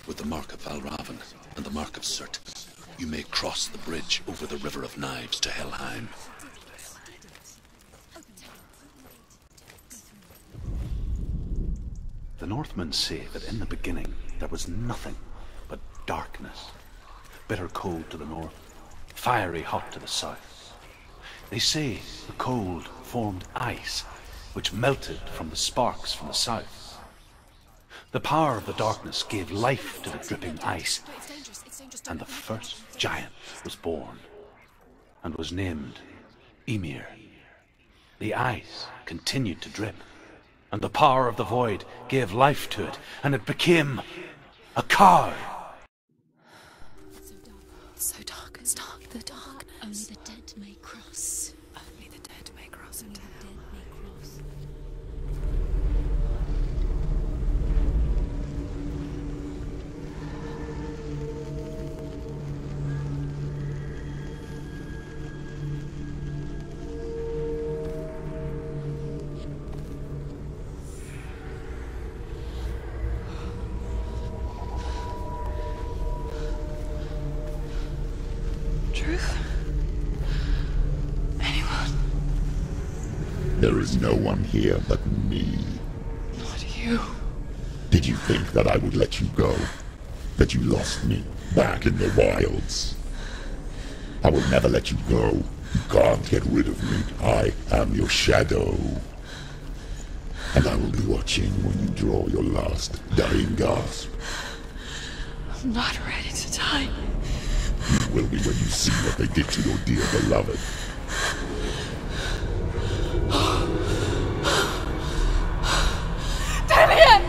With the mark of Valravan and the mark of Surt, you may cross the bridge over the River of Knives to Helheim. The Northmen say that in the beginning there was nothing but darkness. Bitter cold to the north, fiery hot to the south. They say the cold formed ice, which melted from the sparks from the south. The power of the darkness gave life to the dripping ice, and the first giant was born, and was named Ymir. The ice continued to drip, and the power of the void gave life to it, and it became a cow. So dark, it's dark, the darkness. Only the dead may cross. Only the dead may cross into hell. Truth? Anyone? There is no one here but me. Not you. Did you think that I would let you go? That you lost me back in the wilds? I will never let you go. You can't get rid of me. I am your shadow. And I will be watching when you draw your last dying gasp. I'm not ready to die. You will be when you see what they did to your dear beloved. Damien!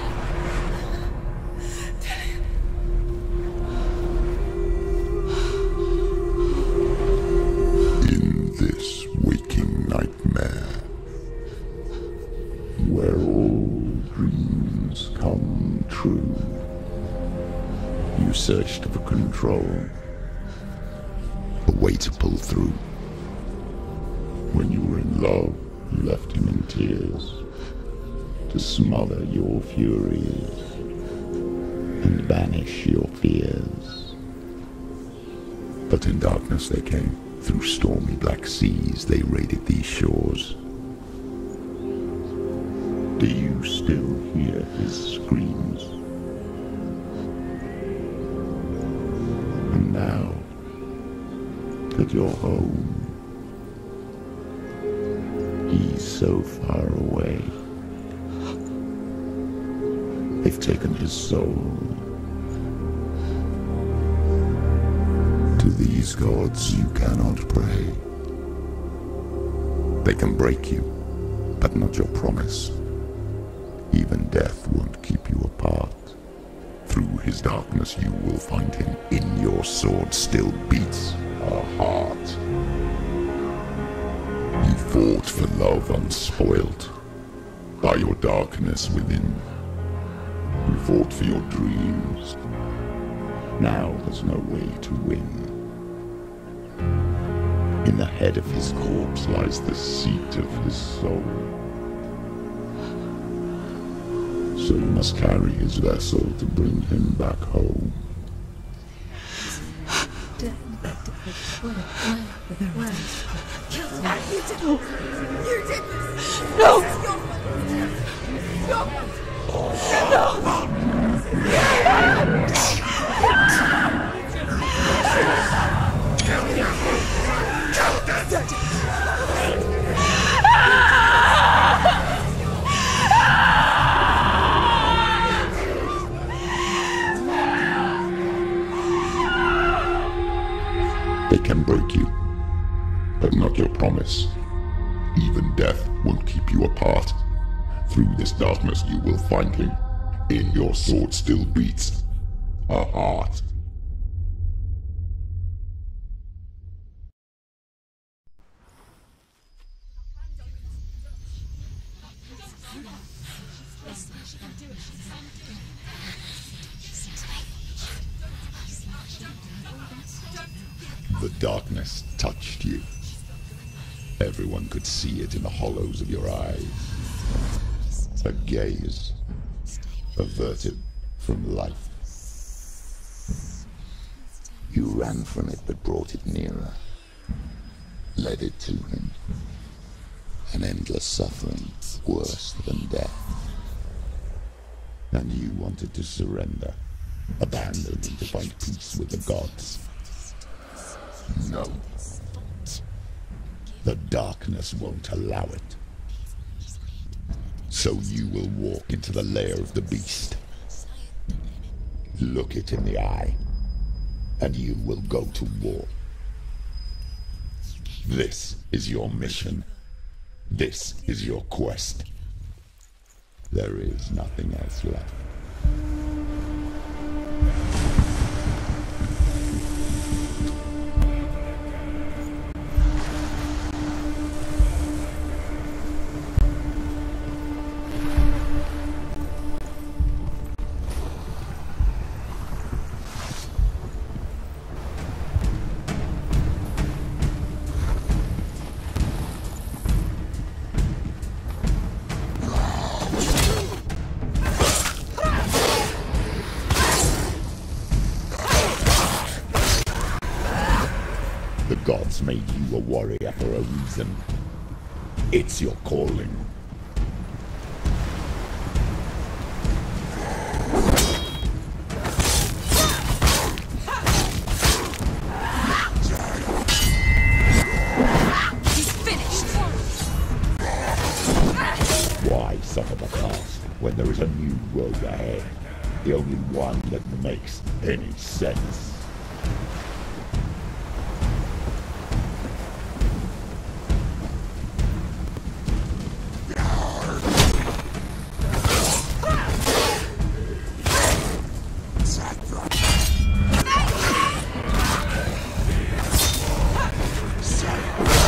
In this waking nightmare, where all dreams come true, you searched for control. A way to pull through. When you were in love, you left him in tears to smother your furies and banish your fears. But in darkness they came. Through stormy black seas they raided these shores. Do you still hear his screams? And now that you're home, he's so far away. They've taken his soul. To these gods you cannot pray. They can break you, but not your promise. Even death won't keep you apart. Through his darkness you will find him. In your sword still beats a heart. You fought for love unspoilt by your darkness within. You fought for your dreams. Now there's no way to win. In the head of his corpse lies the seat of his soul. So you must carry his vessel to bring him back home. You did this! No! No! They can break you, but not your promise. Even death won't keep you apart. Through this darkness you will find him. In your sword still beats a heart. The darkness touched you. Everyone could see it in the hollows of your eyes. A gaze averted from life. You ran from it but brought it nearer. Led it to him. An endless suffering, worse than death. And you wanted to surrender, abandon and to find peace with the gods. No. The darkness won't allow it. So you will walk into the lair of the beast. Look it in the eye, and you will go to war. This is your mission. This is your quest. There is nothing else left. The gods made you a warrior for a reason. It's your calling. He's finished! Why suffer the past when there is a new road ahead? The only one that makes any sense.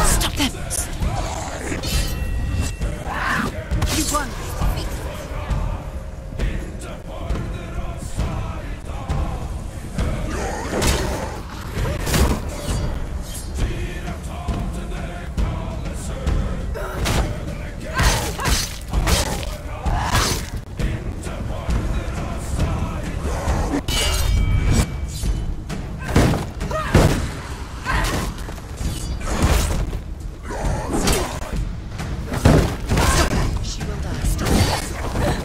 Stop them! You won! She will die. Stop them!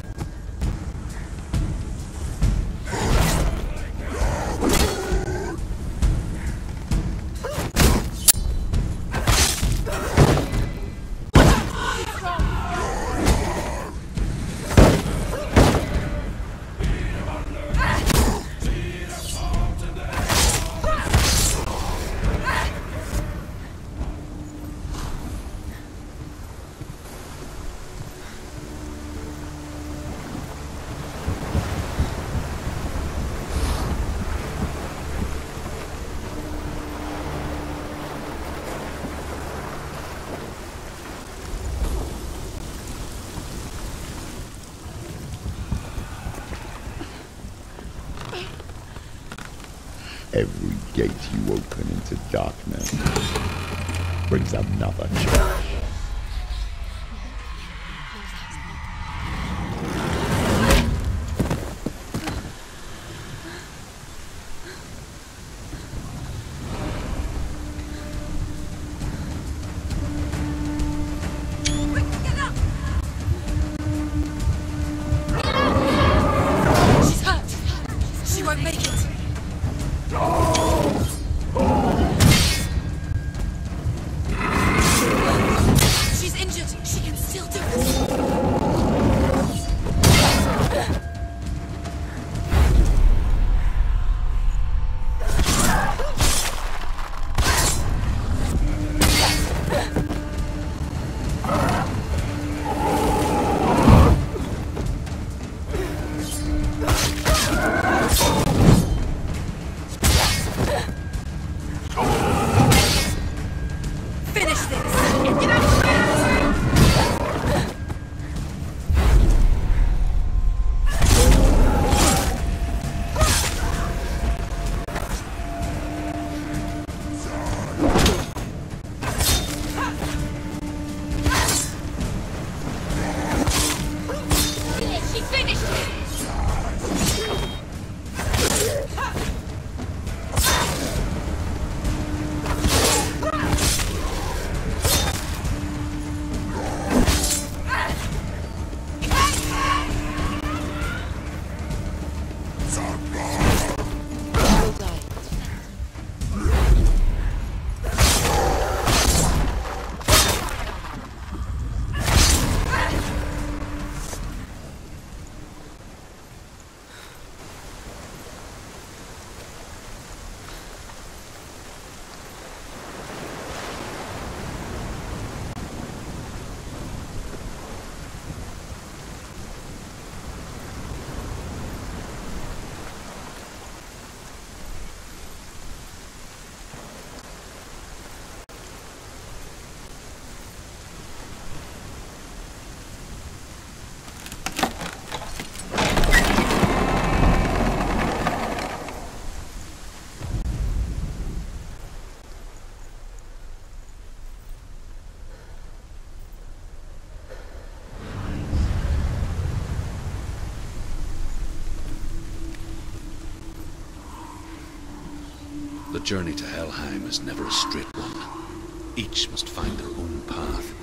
Every gate you open into darkness brings another challenge. She's hurt! She won't make it! She's injured! She can still do it! journey to Helheim is never a straight one. Each must find their own path.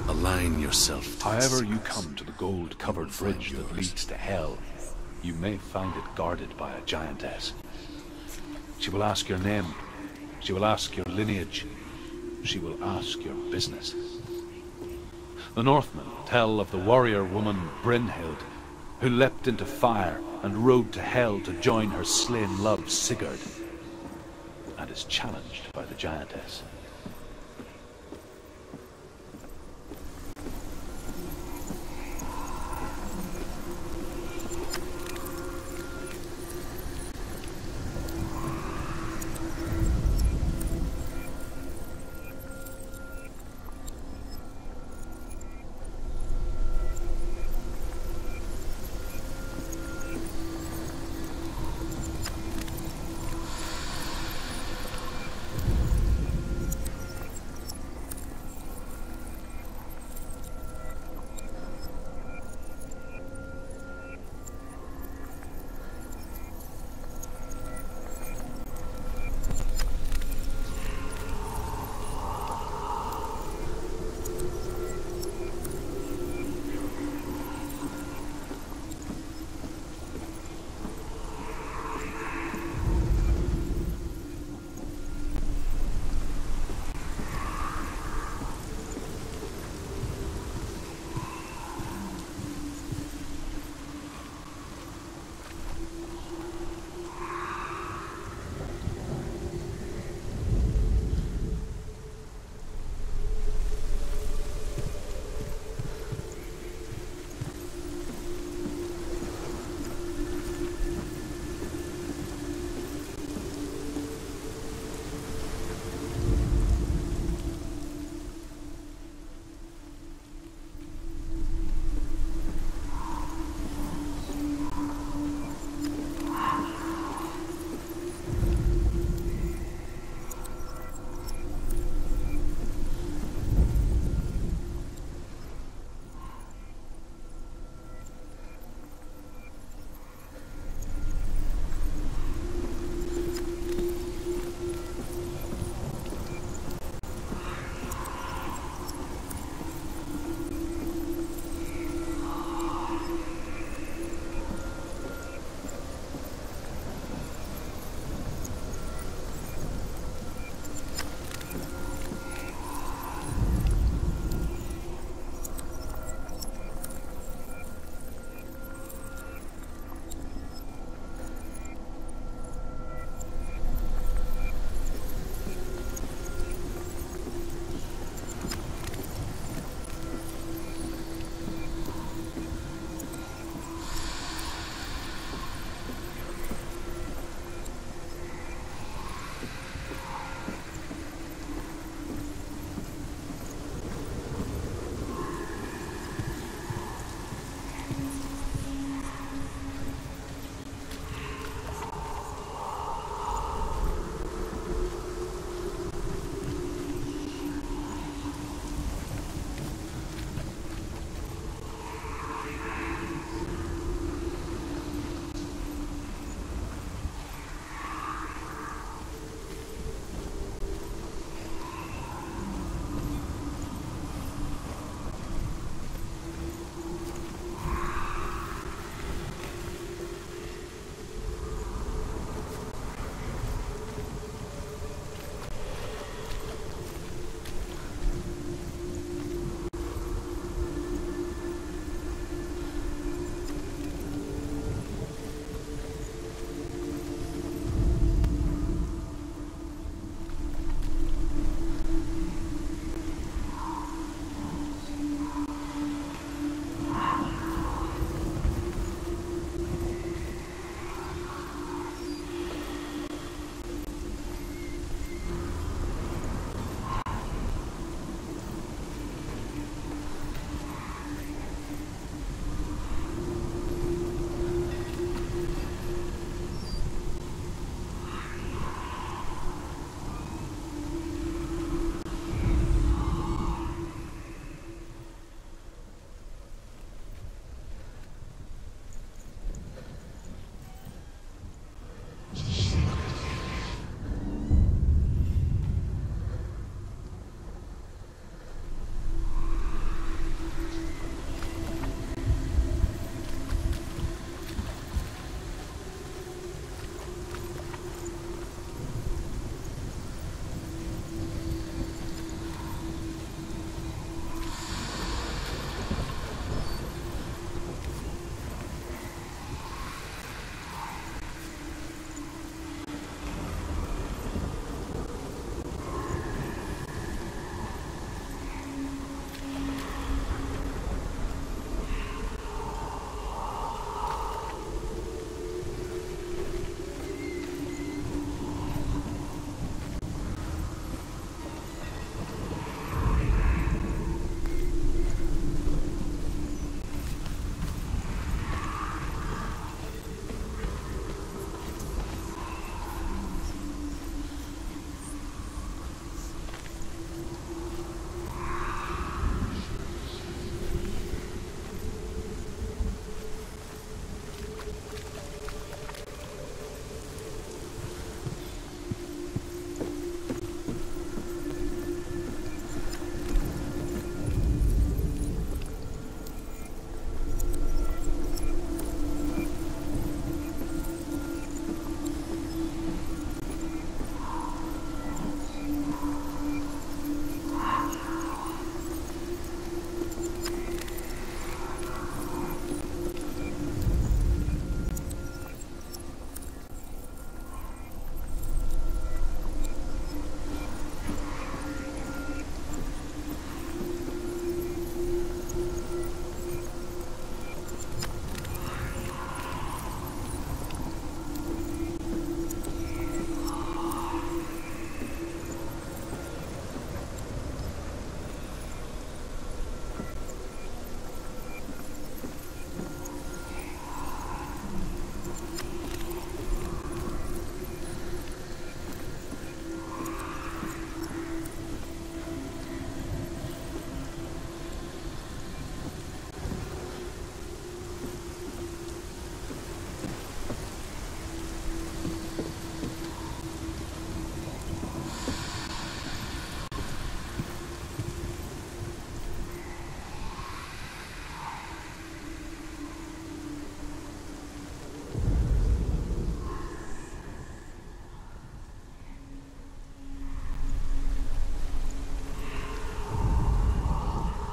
Align yourself. However you come to the gold-covered bridge that leads to Hell, you may find it guarded by a giantess. She will ask your name. She will ask your lineage. She will ask your business. The Northmen tell of the warrior woman Brynhild, who leapt into fire and rode to Hell to join her slain love Sigurd, and is challenged by the giantess.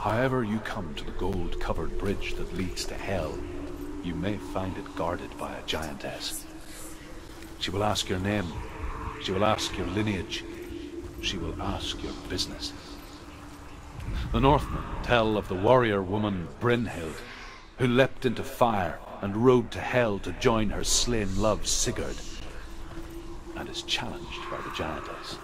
However you come to the gold-covered bridge that leads to Hell, you may find it guarded by a giantess. She will ask your name. She will ask your lineage. She will ask your business. The Northmen tell of the warrior woman Brynhild, who leapt into fire and rode to Hell to join her slain love Sigurd, and is challenged by the giantess.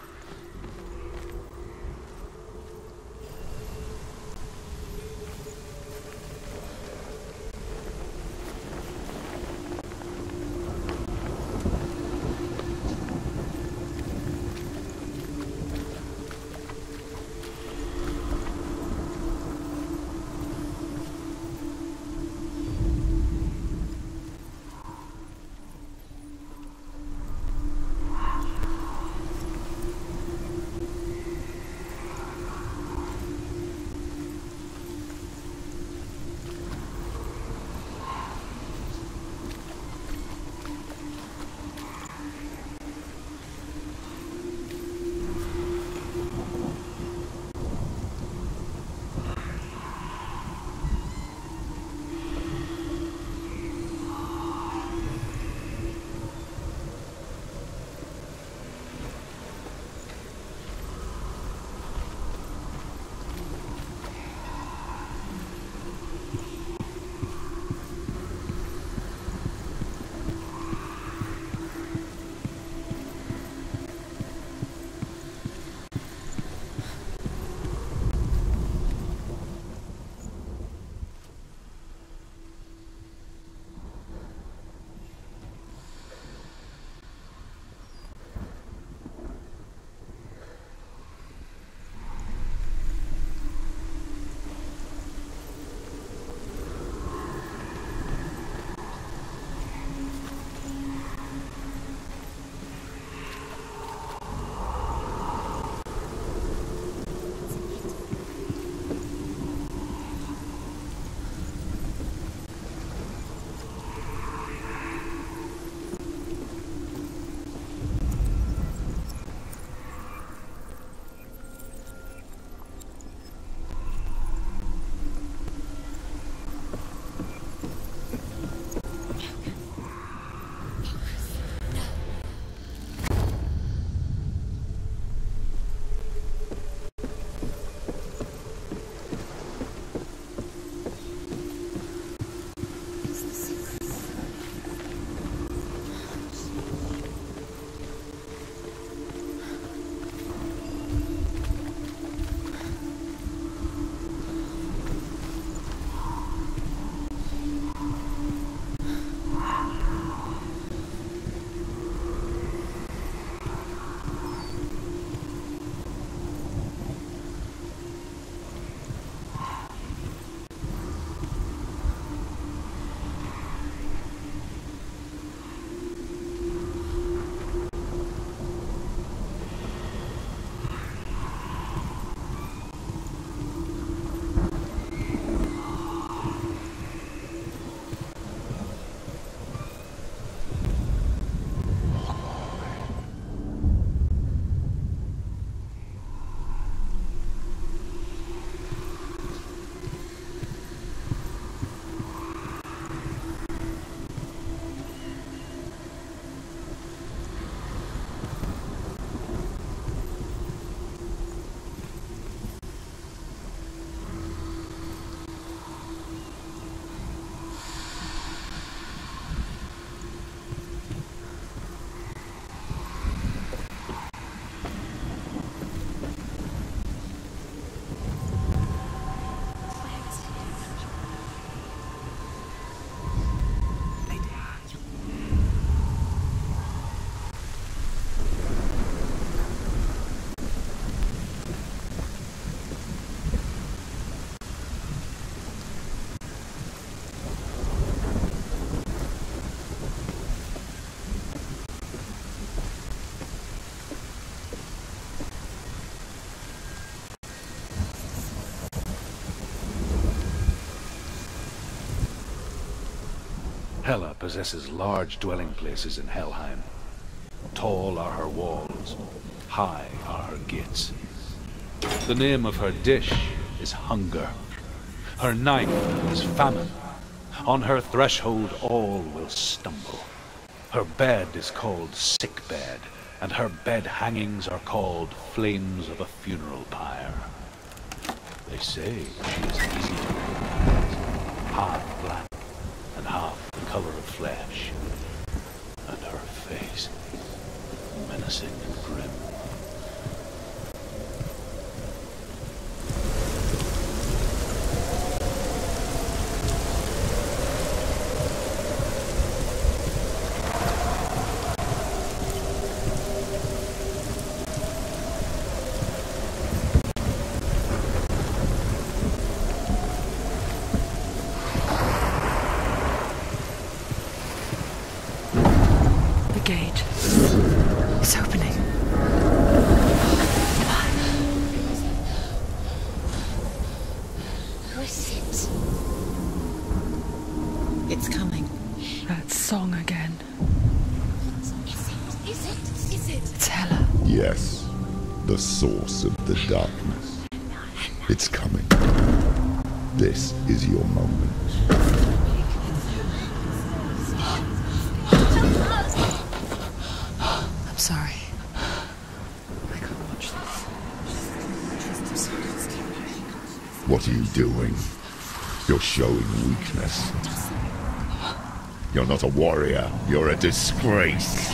Hela possesses large dwelling places in Helheim. Tall are her walls, high are her gates. The name of her dish is hunger. Her name is Famine. On her threshold all will stumble. Her bed is called Sick Bed, and her bed hangings are called Flames of a Funeral Pyre. They say she is easy to recognize, half black and half the color of flesh, and her face menacing and grim. Yes, the source of the darkness. It's coming. This is your moment. I'm sorry. I can't watch this. What are you doing? You're showing weakness. You're not a warrior. You're a disgrace.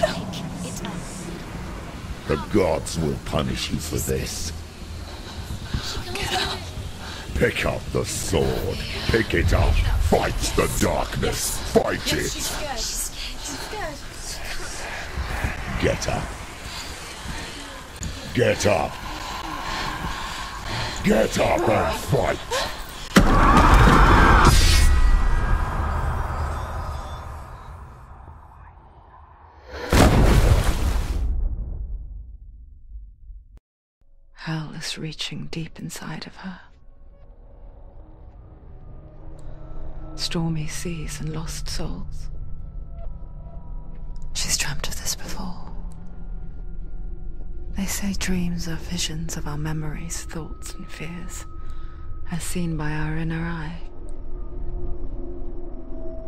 The gods will punish you for this. Pick up the sword. Pick it up. Fight the darkness. Fight it. Get up. Get up. Get up and fight. Hell is reaching deep inside of her. Stormy seas and lost souls. She's dreamt of this before. They say dreams are visions of our memories, thoughts and fears, as seen by our inner eye.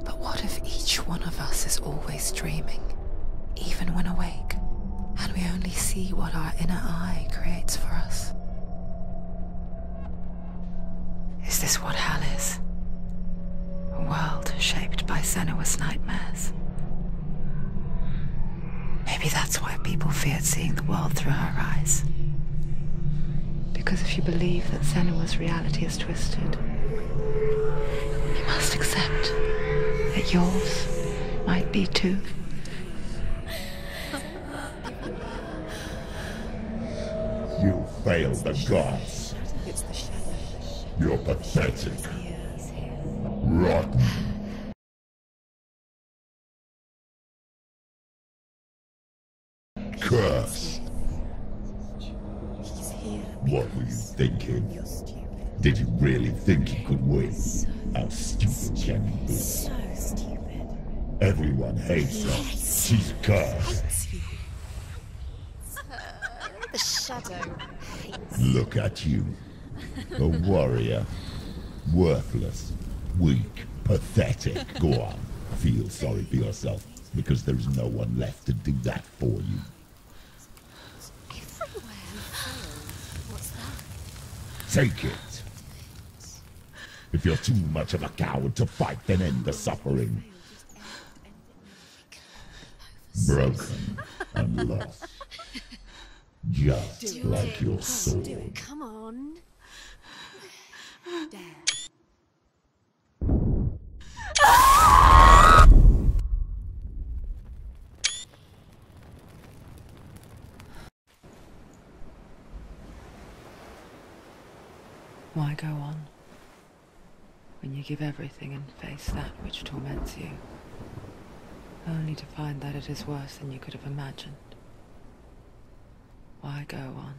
But what if each one of us is always dreaming, even when awake? And we only see what our inner eye creates for us. Is this what hell is? A world shaped by Senua's nightmares. Maybe that's why people feared seeing the world through her eyes. Because if you believe that Senua's reality is twisted, you must accept that yours might be too. You failed the gods. You're pathetic. Rotten. Cursed. What were you thinking? Did you really think you could win? How stupid can you be? So stupid. Everyone hates her. She's cursed. The shadow hates. Look at you. A warrior. Worthless. Weak. Pathetic. Go on. Feel sorry for yourself, because there's no one left to do that for you. Everywhere. What's that? Take it. If you're too much of a coward to fight, then end the suffering. Broken and lost. Just like your sword. Come on. There. Why go on, when you give everything and face that which torments you, only to find that it is worse than you could have imagined? Why go on?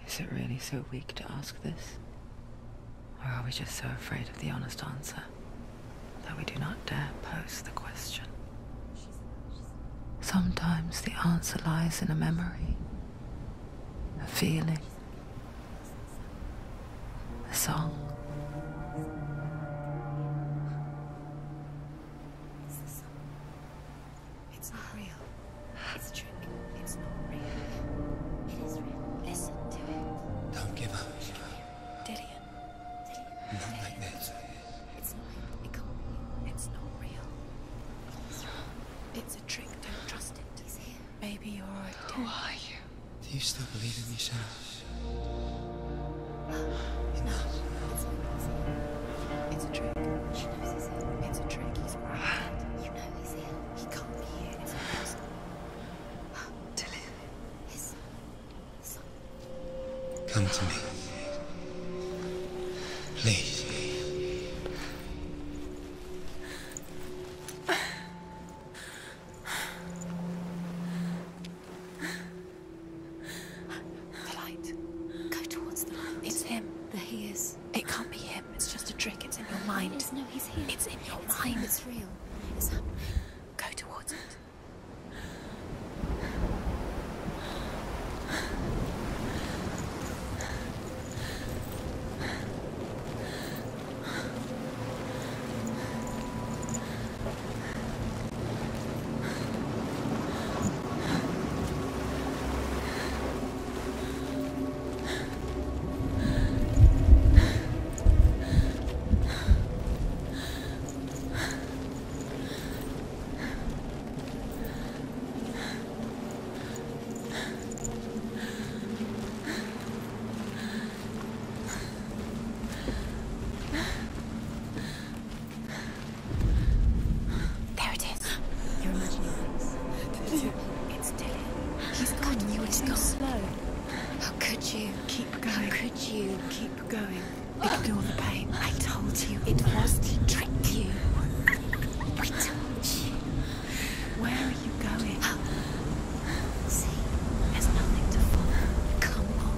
Is it really so weak to ask this? Or are we just so afraid of the honest answer that we do not dare pose the question? Sometimes the answer lies in a memory, a feeling, song. It's not real. It's a trick. It's not real. It is real. Listen to it. Don't give up. Dillian. Not like this. It's not real. It can't be. It's not real. It's a trick. Don't trust it. He's here. Maybe you're already dead. Who are you? Do you still believe in yourself? No. It's not. He's here. It's a trick. She knows he's here. It's a trick. He's already dead. You know he's here. He can't be here. It's impossible. Dillian. His son. Come to me. Please. The light. Go towards the light. It's him. There he is. It can't be him. It's just a trick. It's in your mind. It is. No, he's here. It's in your mind. It's real. It's happening. Go towards it. There it is. You're imagining this. It's Dillian. He's gone. You were too slow. How could you? Keep going. How could you? Keep going. Ignore the pain. I told you. It was to trick you. I told you. Where are you going? See, there's nothing to follow. Come on.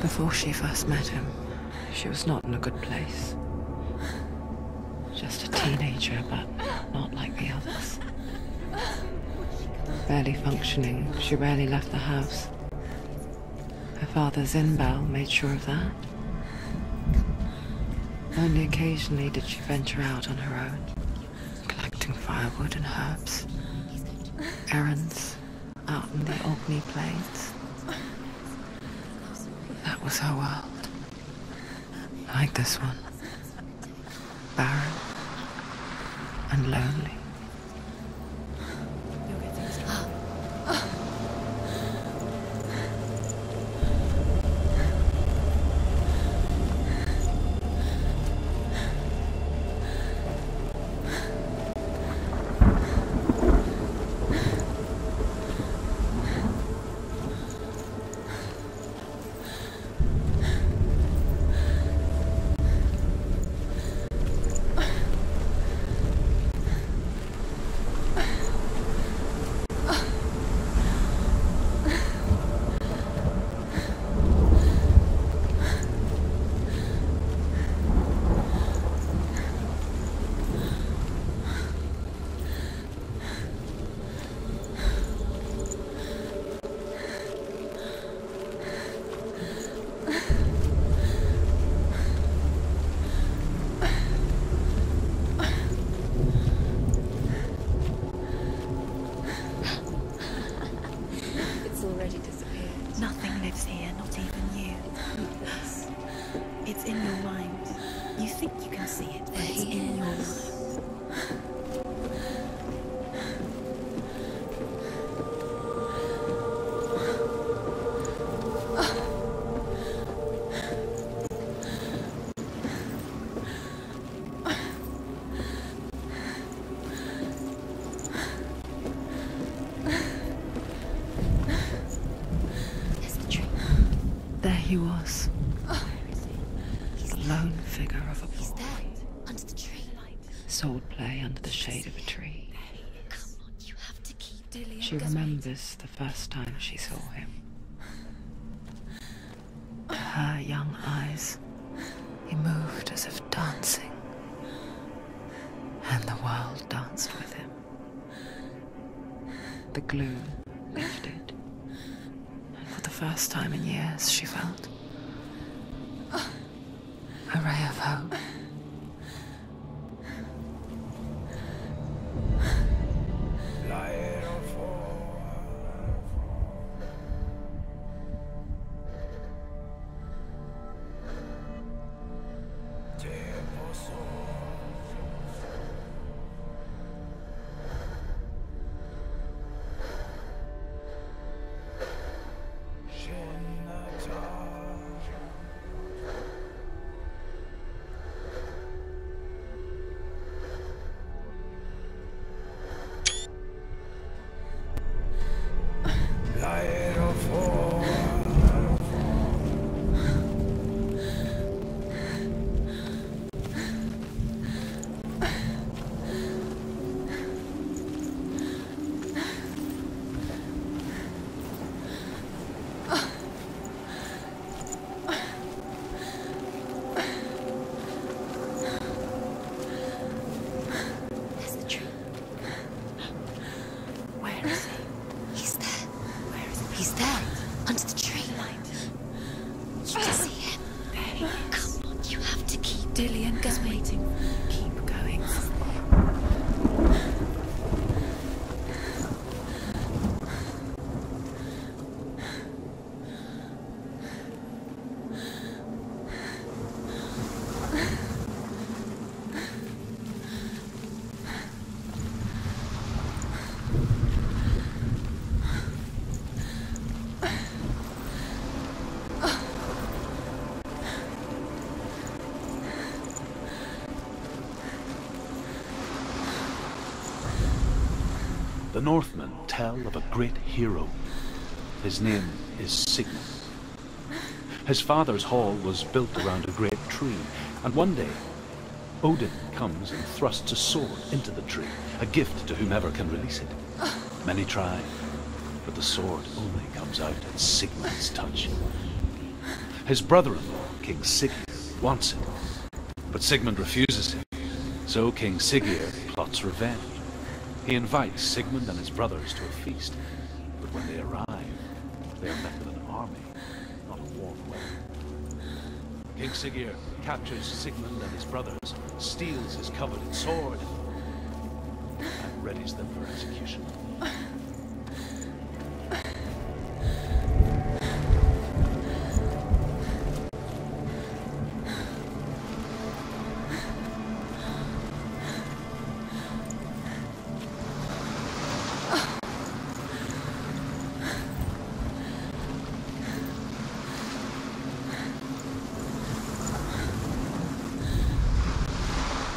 Before she first met him, she was not in a good place. Just a teenager, but not like the others. Barely functioning, she rarely left the house. Her father Zinbal made sure of that. Only occasionally did she venture out on her own, collecting firewood and herbs, errands out in the Orkney Plains. That was her world. Like this one. Barren and lonely. You're getting strong. It's already disappeared. Nothing lives here, not even you. It's in your mind. You think you can see it, but it's in your mind. There's the trick. There he was, Where is he? He's the lone figure of a He's boy, there. Under the tree. swordplay under the shade of a tree. Come on, you have to keep Dillian. She remembers the first time she saw him. To her young eyes, he moved as if dancing, and the world danced with him. The gloom lifted, and for the first time in years she felt a ray of hope. Dillian, just waiting. Keep going. The Northmen tell of a great hero. His name is Sigmund. His father's hall was built around a great tree, and one day Odin comes and thrusts a sword into the tree, a gift to whomever can release it. Many try, but the sword only comes out at Sigmund's touch. His brother-in-law, King Siggeir, wants it, but Sigmund refuses him, so King Siggeir plots revenge. He invites Sigmund and his brothers to a feast, but when they arrive, they are met with an army, not a warm welcome. King Siggeir captures Sigmund and his brothers, steals his coveted sword, and readies them for execution.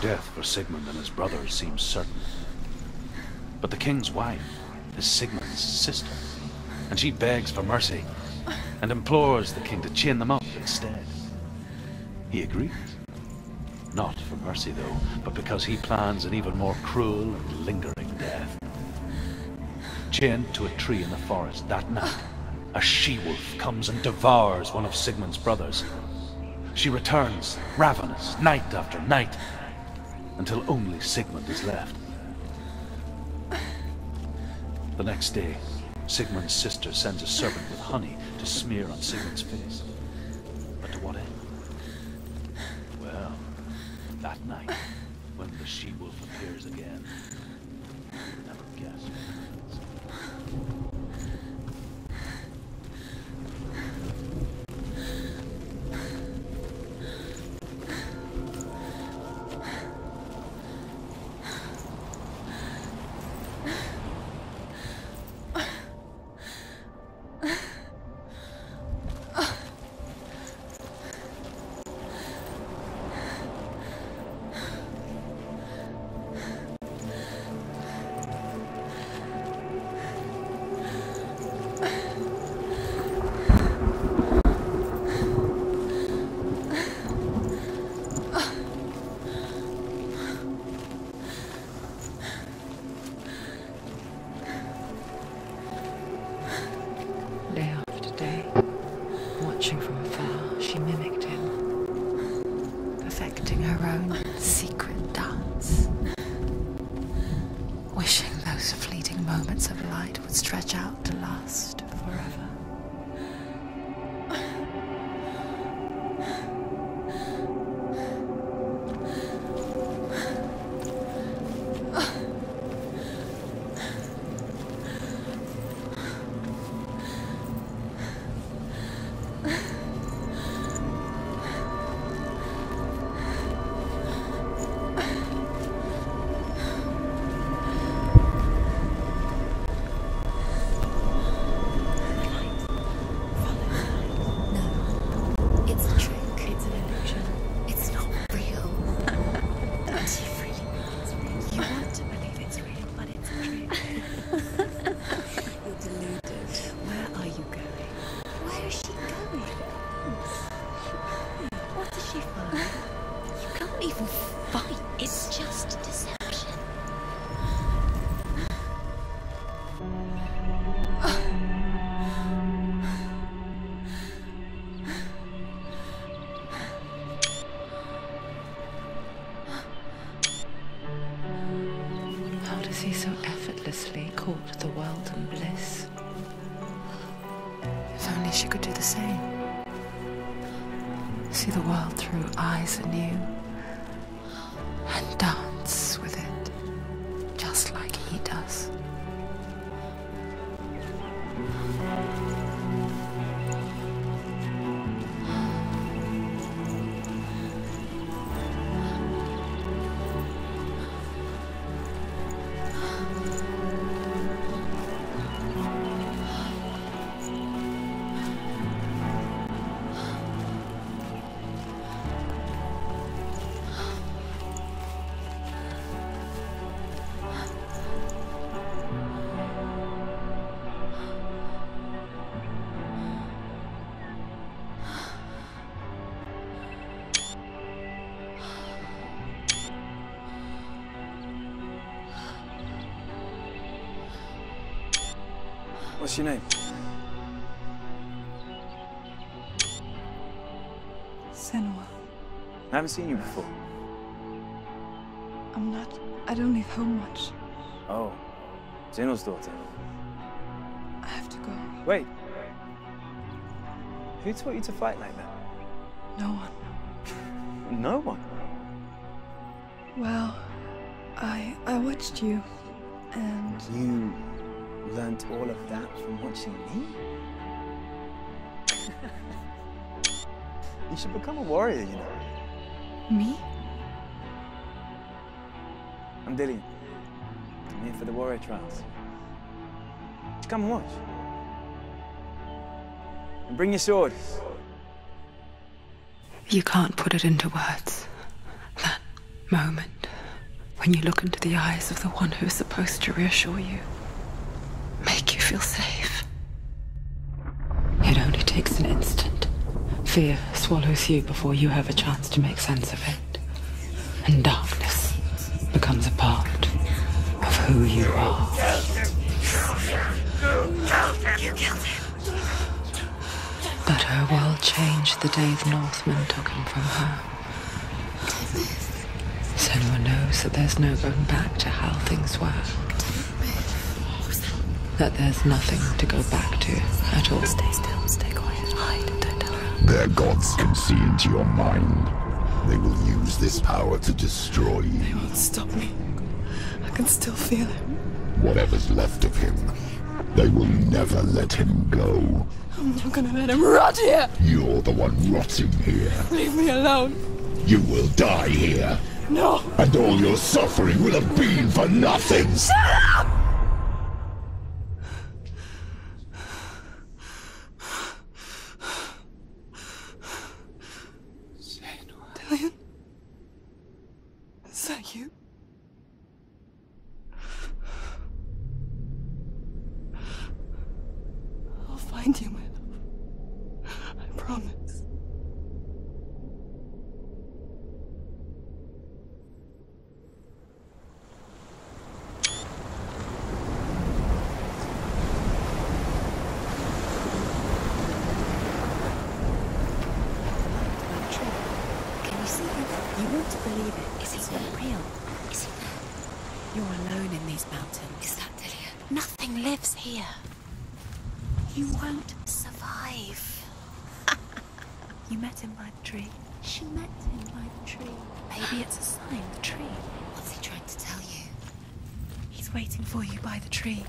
Death for Sigmund and his brothers seems certain. But the king's wife is Sigmund's sister, and she begs for mercy and implores the king to chain them up instead. He agrees. Not for mercy, though, but because he plans an even more cruel and lingering death. Chained to a tree in the forest that night, a she-wolf comes and devours one of Sigmund's brothers. She returns, ravenous, night after night, until only Sigmund is left. The next day, Sigmund's sister sends a servant with honey to smear on Sigmund's face. But to what end? Well, that night, when the she-wolf appears again, you'll never guess what happens. Watching from afar, she mimicked him, perfecting her own secret dance, wishing those fleeting moments of light would stretch out to last forever. He so effortlessly caught the world in bliss. If only she could do the same. See the world through eyes anew and dance with it, just like he does. What's your name? Senua. I haven't seen you before. I don't leave home much. Oh, Zeno's daughter. I have to go. Wait. Who taught you to fight like that? No one. No one? Well, I watched you, and... You learned all of that from watching me? You should become a warrior, you know. Me? I'm Dillian. I'm here for the warrior trials. Just come and watch. And bring your sword. You can't put it into words. That moment when you look into the eyes of the one who is supposed to reassure you, make you feel safe. It only takes an instant. Fear swallows you before you have a chance to make sense of it. And darkness becomes a part of who you are. You killed him. But her world changed the day the Northmen took him from her. Senua knows that there's no going back to how things were. That there's nothing to go back to at all. Stay still, stay quiet, hide, don't tell her. Their gods can see into your mind. They will use this power to destroy you. They won't stop me. I can still feel him. Whatever's left of him, they will never let him go. I'm not gonna let him rot here! You're the one rotting here. Leave me alone! You will die here. No! And all your suffering will have been for nothing. Shut up! Dillian? Is that you? I'll find you, my love. I promise. You want to believe it. Is he It's there? not real. Is he there? You're alone in these mountains. Is that Dillian? Nothing lives here. You won't survive. You met him by the tree. She met him by the tree. Maybe it's a sign, the tree. What's he trying to tell you? He's waiting for you by the tree.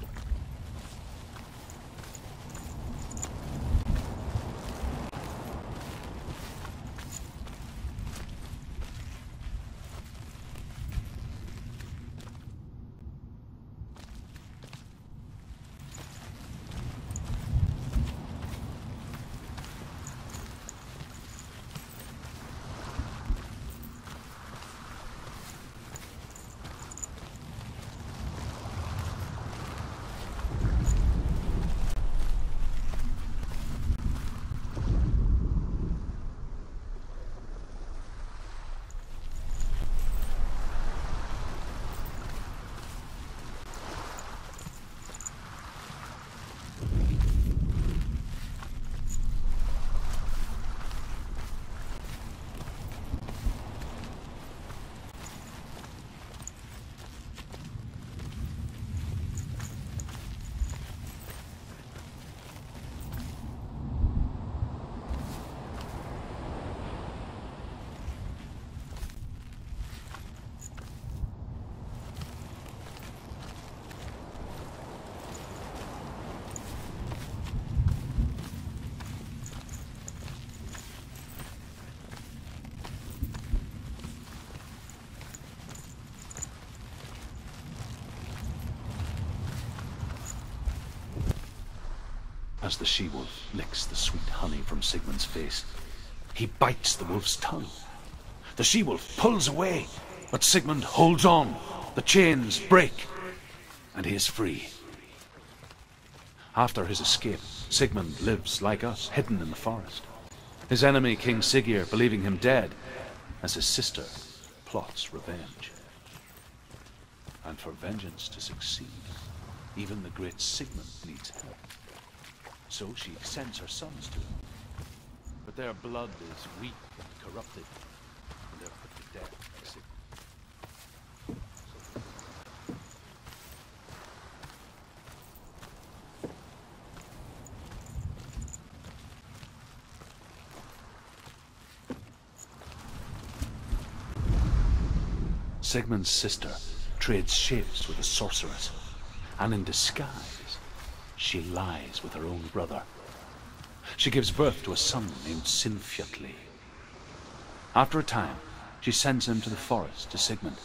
As the she-wolf licks the sweet honey from Sigmund's face, he bites the wolf's tongue. The she-wolf pulls away, but Sigmund holds on. The chains break, and he is free. After his escape, Sigmund lives like us, hidden in the forest. His enemy, King Siggeir, believing him dead, as his sister plots revenge. And for vengeance to succeed, even the great Sigmund needs help. So she sends her sons to him. But their blood is weak and corrupted, and they're put to death by Sigmund. Sigmund's sister trades shapes with a sorceress, and in disguise, she lies with her own brother. She gives birth to a son named Sinfjotli. After a time, she sends him to the forest to Sigmund.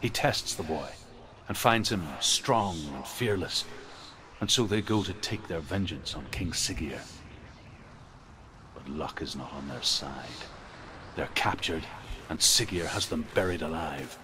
He tests the boy and finds him strong and fearless, and so they go to take their vengeance on King Siggeir. But luck is not on their side. They're captured, and Siggeir has them buried alive.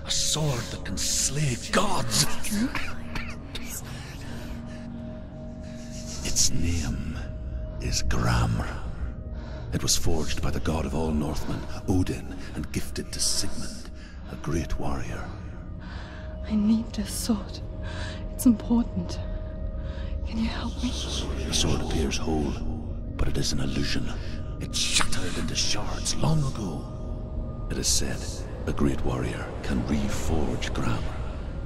A sword that can slay gods. Its name is Gramr. It was forged by the god of all Northmen, Odin, and gifted to Sigmund, a great warrior. I need this sword. It's important. Can you help me? The sword appears whole, but it is an illusion. It shattered into shards long ago. It is said a great warrior can reforge Gramr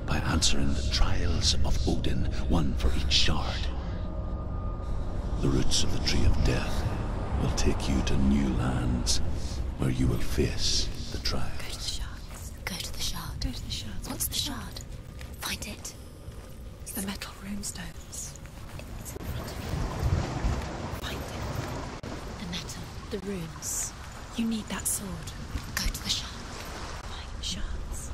by answering the trials of Odin, one for each shard. The roots of the Tree of Death will take you to new lands where you will face the trials. Go to the shards. Go to the shard. Go to the shards. What's the shard? Find it. It's the metal runestones. It's in front of you. Find it. The metal. The runes. You need that sword. Go to the shard. Find shards.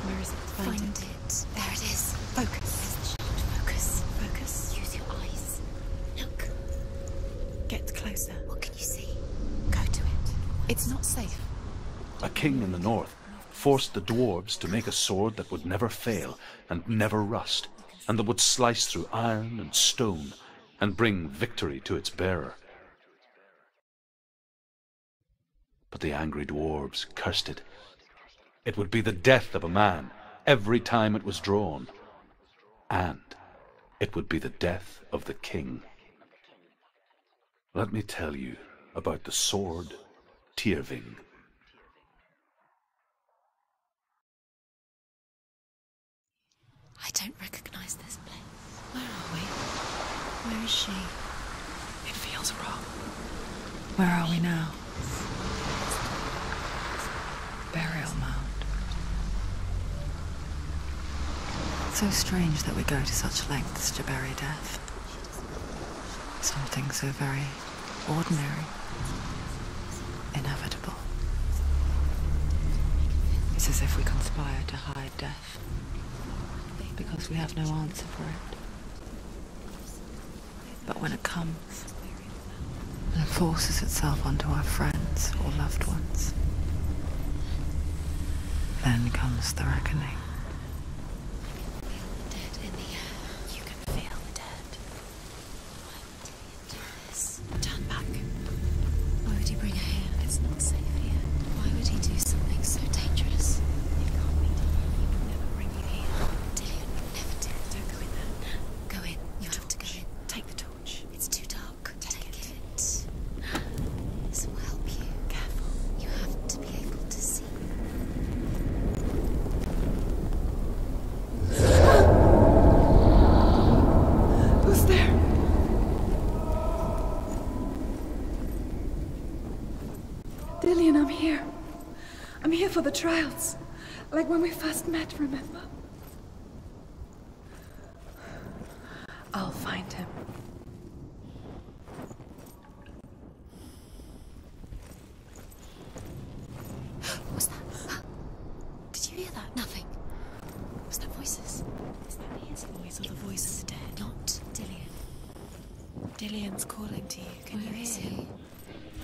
Where is it? Find it. There it is. Focus. There's the shard. Focus. Focus. Use your eyes. Look. Get closer. What can you see? Go to it. It's not safe. A king in the north forced the dwarves to make a sword that would never fail and never rust, and that would slice through iron and stone and bring victory to its bearer. But the angry dwarves cursed it. It would be the death of a man every time it was drawn, and it would be the death of the king. Let me tell you about the sword Tyrving. I don't recognize this place. Where are we? Where is she? It feels wrong. Where are we now? Burial mound. So strange that we go to such lengths to bury death. Something so very ordinary, inevitable. It's as if we conspire to hide death, because we have no answer for it. But when it comes, and it forces itself onto our friends or loved ones, then comes the reckoning. Dead in the air. You can feel the dead. Why would he do this? Turn back. Why would he bring her here? It's not safe here. Why would he do something so dangerous? It can't be done. He would never bring you here. Dillian would never do it. Don't go in there. Go in. You have to go in. Take the torch. It's too dark. Take it. This will help you. Careful. You have to be able to see. Who's there? Dillian, I'm here. I'm here for the trials. Like when we first met, remember? I'll find him. What was that? Did you hear that? Nothing. Was that voices? Is that his voice or the voice of the dead? Not Dillian. Dillian's calling to you. Can you hear him?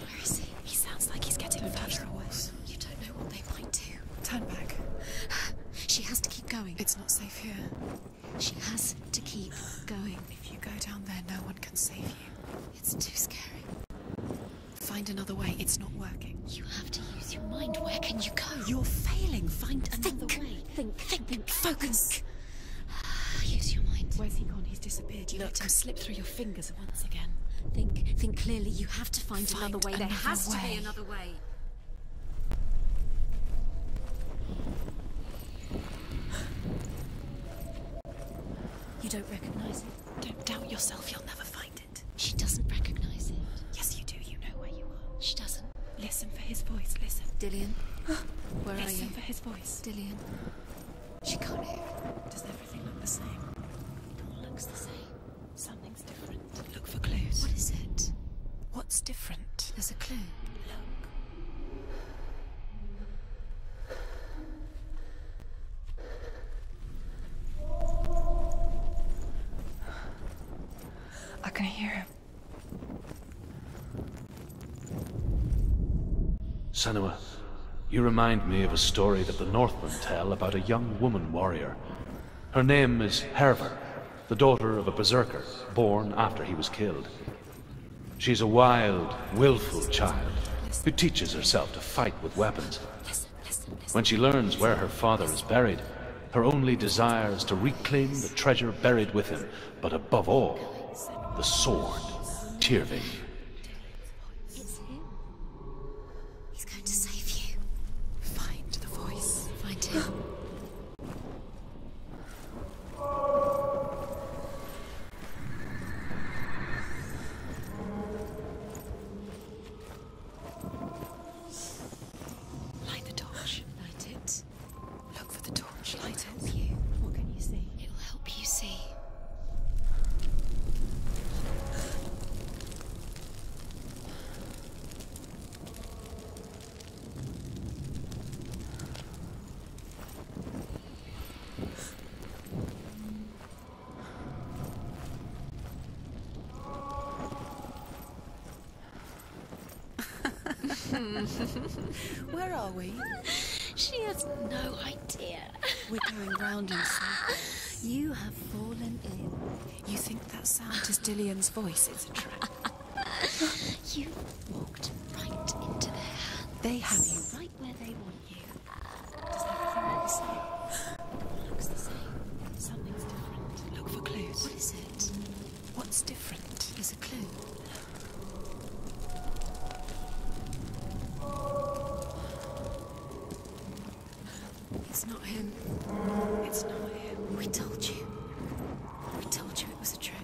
Where is he? He sounds like he's getting further away. You don't know what they might do. Turn back. She has to keep going. It's not safe here. She has to keep going. If you go down there, no one can save you. It's too scary. Find another way. It's not working. You have to use your mind. Where can you go? You're failing. Find another Think. way. Think. Focus. Use your mind. Where's he gone? He's disappeared. You let him slip through your fingers once again. Think clearly. You have to find another way. There another has to way. be another way. You don't recognize it? Don't doubt yourself. You'll never find it. She doesn't recognize it. Yes, you do. You know where you are. She doesn't. Listen for his voice. Listen. Dillian, where are Listen you? for his voice. Dillian. She can't hear. Does everything look the same? It all looks the same. Something's different. Look for clues. What is it? What's different? There's a clue. I can hear him. Senua, You remind me of a story that the Northmen tell about a young woman warrior. Her name is Herver, the daughter of a berserker, born after he was killed. She's a wild, willful child who teaches herself to fight with weapons. When she learns where her father is buried, her only desire is to reclaim the treasure buried with him, but above all, the sword, Tyrving. It's him. He's going to save you. Find the voice. Find him. Light the torch. Light it. Look for the torch. Light it. You. What can you see? It will help you see. Where are we? She has no idea. We're going round in circles. You have fallen in. You think that sound is Dillion's voice? It's a trap. You walked right into their hands. They have you right where they want you. Does everything look the same? It looks the same. Something's different. Look for clues. What is it? What's different? Is a clue. It's not him. It's not him. We told you. We told you it was a trick.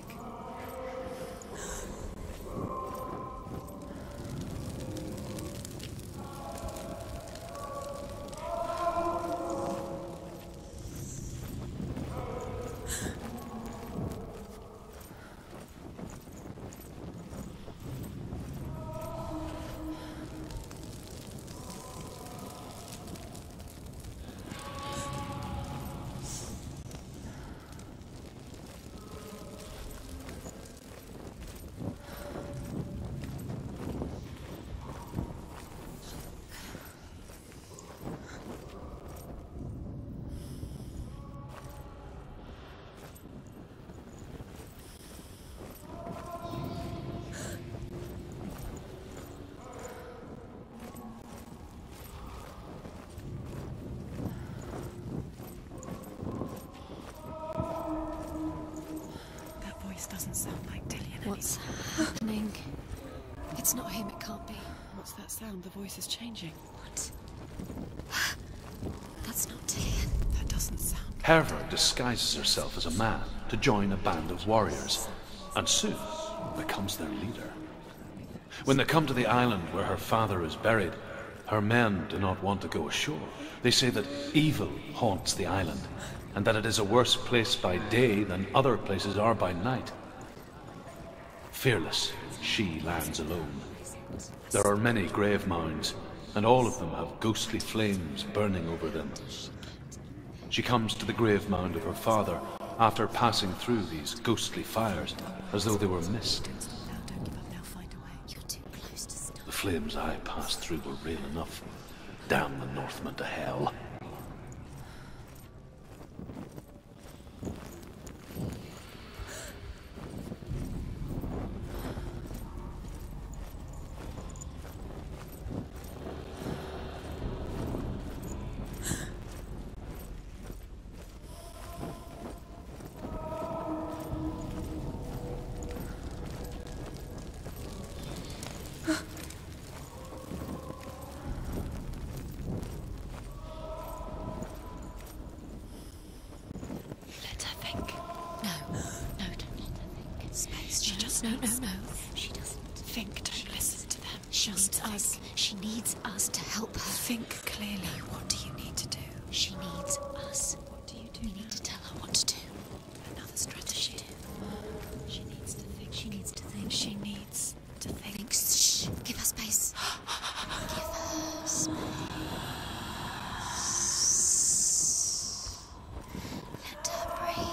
That voice doesn't sound like Dillion What's anymore. happening? It's not him, it can't be. What's that sound? The voice is changing. What? That's not Dillion. That doesn't sound. Herver disguises herself as a man to join a band of warriors, and soon becomes their leader. When they come to the island where her father is buried, her men do not want to go ashore. They say that evil haunts the island, and that it is a worse place by day than other places are by night. Fearless, she lands alone. There are many grave mounds, and all of them have ghostly flames burning over them. She comes to the grave mound of her father after passing through these ghostly fires, as though they were mist. Now, don't give up now. Find a way. You're too close to stop. The flames I passed through were real enough. Damn the Northmen to hell. Let her think. No, don't let her think. Space. She just no. She doesn't Think. Don't listen to them. She Just needs us. She needs us to help her. Think clearly. What do you need to do? She needs us. What do you do? We need to tell her what to do. Another strategy. She needs to think. She needs to think. She needs to think. Shh. Give her space. Give her space. Let her breathe.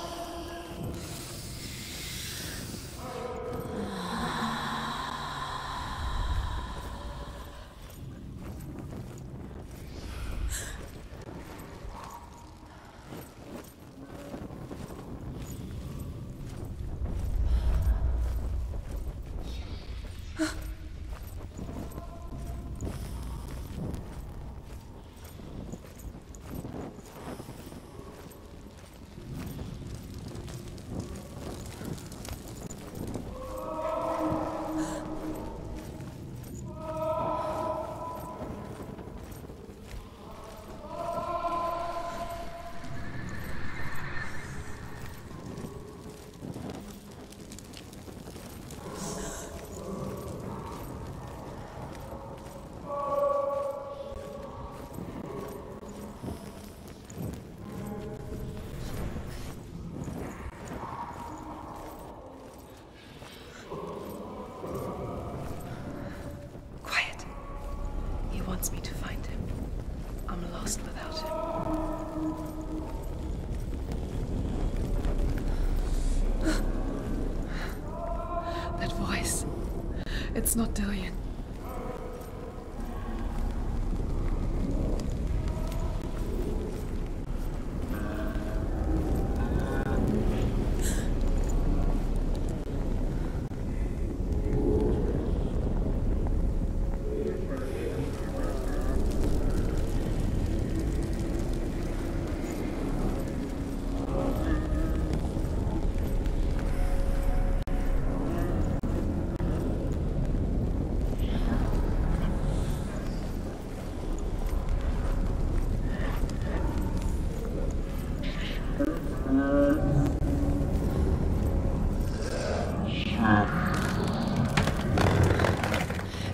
wants me to find him. I'm lost without him. That voice. It's not Dillian.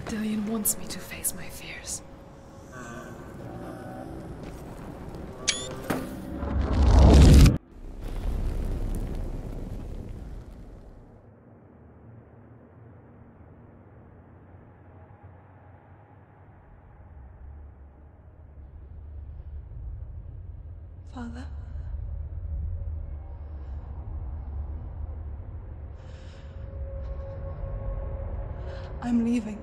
Dillian wants me to face my fears. Father? I'm leaving.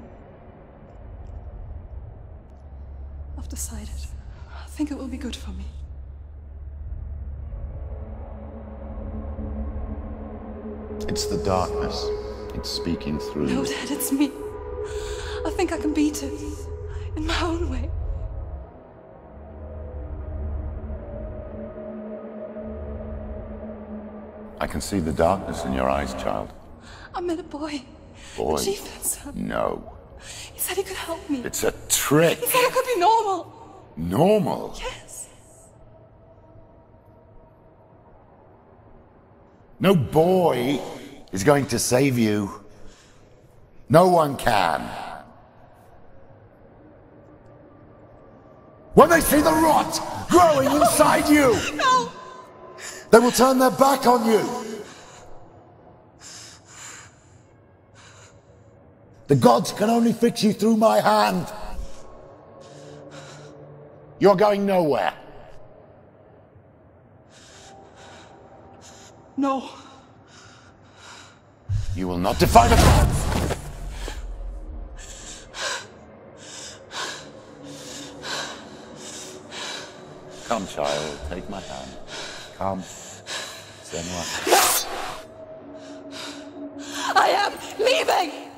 I've decided. I think it will be good for me. It's the darkness. It's speaking through No, you. Dad, it's me. I think I can beat it. In my own way. I can see the darkness in your eyes, child. I met a boy. Boy. The chieftain's son. No. He said he could help me. It's a trick. He said I could be normal. Normal? Yes. No boy is going to save you. No one can. When they see the rot growing inside you, No! they will turn their back on you. The gods can only fix you through my hand. You're going nowhere. No. You will not defy the gods. Come, child, take my hand. Come. Senua. I am leaving!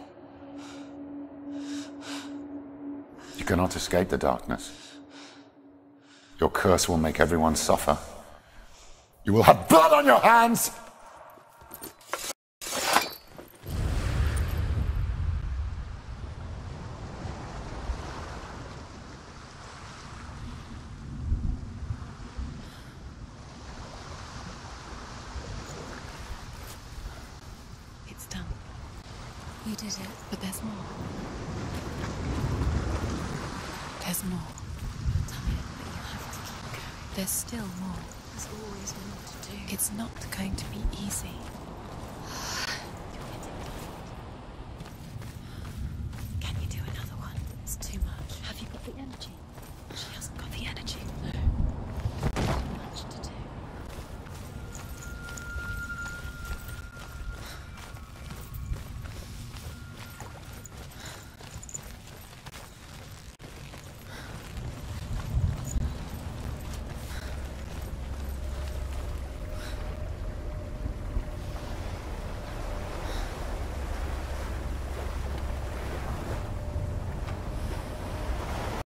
You cannot escape the darkness. Your curse will make everyone suffer. You will have blood on your hands! It's done. You did it. But there's more. There's more. You're tired, but you have to keep going. There's still more. There's always more to do. It's not going to be easy.